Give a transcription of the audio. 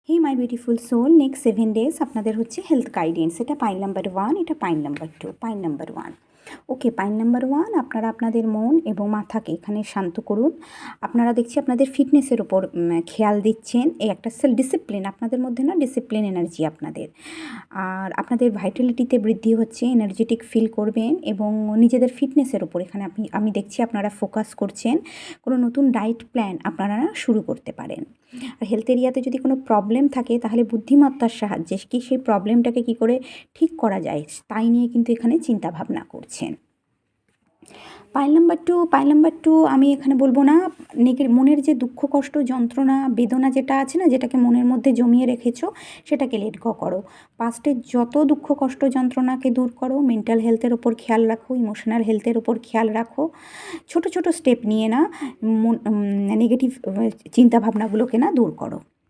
Hey my beautiful soul, next 7 days আপনাদের হচ্ছে health guidance. এটা পাইল নাম্বার 1, এটা file number 2, file number 1। Okay, file number 1, আপনারা আপনাদের মন এবং মাথাকে এখানে শান্ত করুন। আপনারা দেখছি আপনাদের ফিটনেসের ওপর খেয়াল দিচ্ছেন। এই একটা সেলফ ডিসিপ্লিন আপনাদের মধ্যে, না ডিসিপ্লিন এনার্জি আপনাদের। আর আপনাদের ভাইটালিটিতে বৃদ্ধি হচ্ছে, এনার্জেটিক ফিল করবেন এবং নিজেদের ফিটনেসের ওপর এখানে আমি দেখছি আপনারা ফোকাস করছেন। কোনো নতুন ডায়েট প্ল্যান আপনারা শুরু করতে পারেন। আর হেলথ এরিয়াতে যদি কোনো প্রবলেম থাকে তাহলে বুদ্ধিমত্তার সাহায্যে কি সেই প্রবলেমটাকে কী করে ঠিক করা যায় তাই নিয়ে কিন্তু এখানে চিন্তা ভাবনা করছেন। পাইল নাম্বার 2 আমি এখানে বলবো না, মনের যে দুঃখ কষ্ট যন্ত্রণা বেদনা যেটা আছে না, যেটাকে মনের মধ্যে জমিয়ে রেখেছো সেটাকে লেট গো করো। পাস্টের যত দুঃখ কষ্ট যন্ত্রণাকে দূর করো, মেন্টাল হেলথের ওপর খেয়াল রাখো, ইমোশনাল হেলথের ওপর খেয়াল রাখো। ছোট ছোট স্টেপ নিয়ে না নেগেটিভ চিন্তাভাবনাগুলোকে না দূর করো।